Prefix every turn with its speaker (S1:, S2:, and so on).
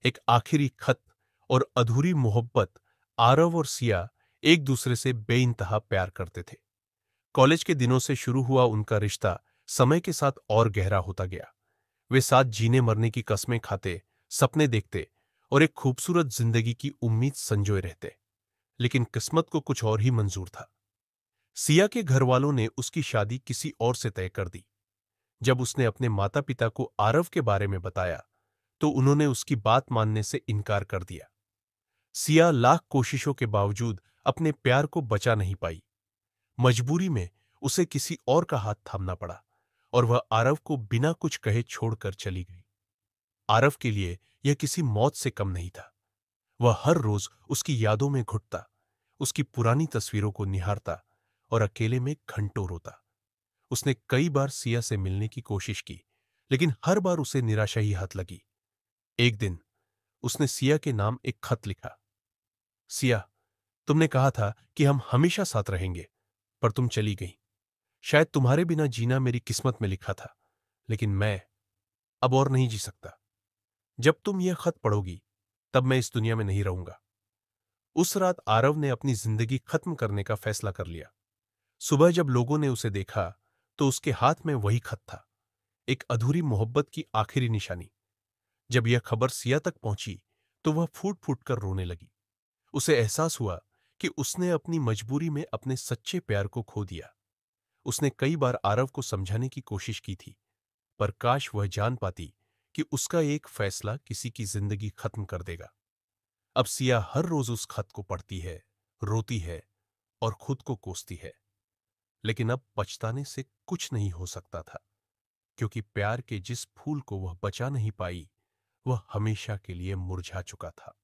S1: एक आखिरी खत और अधूरी मोहब्बत। आरव और सिया एक दूसरे से बेइंतहा प्यार करते थे। कॉलेज के दिनों से शुरू हुआ उनका रिश्ता समय के साथ और गहरा होता गया। वे साथ जीने मरने की कस्में खाते, सपने देखते और एक खूबसूरत जिंदगी की उम्मीद संजोए रहते। लेकिन किस्मत को कुछ और ही मंजूर था। सिया के घर वालों ने उसकी शादी किसी और से तय कर दी। जब उसने अपने माता पिता को आरव के बारे में बताया तो उन्होंने उसकी बात मानने से इनकार कर दिया। सिया लाख कोशिशों के बावजूद अपने प्यार को बचा नहीं पाई। मजबूरी में उसे किसी और का हाथ थामना पड़ा और वह आरव को बिना कुछ कहे छोड़कर चली गई। आरव के लिए यह किसी मौत से कम नहीं था। वह हर रोज उसकी यादों में घुटता, उसकी पुरानी तस्वीरों को निहारता और अकेले में घंटों रोता। उसने कई बार सिया से मिलने की कोशिश की, लेकिन हर बार उसे निराशा ही हाथ लगी। एक दिन उसने सिया के नाम एक खत लिखा। सिया, तुमने कहा था कि हम हमेशा साथ रहेंगे, पर तुम चली गई। शायद तुम्हारे बिना जीना मेरी किस्मत में लिखा था, लेकिन मैं अब और नहीं जी सकता। जब तुम यह खत पढ़ोगी तब मैं इस दुनिया में नहीं रहूंगा। उस रात आरव ने अपनी जिंदगी खत्म करने का फैसला कर लिया। सुबह जब लोगों ने उसे देखा तो उसके हाथ में वही खत था, एक अधूरी मोहब्बत की आखिरी निशानी। जब यह खबर सिया तक पहुंची तो वह फूट फूट कर रोने लगी। उसे एहसास हुआ कि उसने अपनी मजबूरी में अपने सच्चे प्यार को खो दिया। उसने कई बार आरव को समझाने की कोशिश की थी, पर काश वह जान पाती कि उसका एक फैसला किसी की जिंदगी खत्म कर देगा। अब सिया हर रोज उस खत को पढ़ती है, रोती है और खुद को कोसती है। लेकिन अब पछताने से कुछ नहीं हो सकता था, क्योंकि प्यार के जिस फूल को वह बचा नहीं पाई, वह हमेशा के लिए मुरझा चुका था।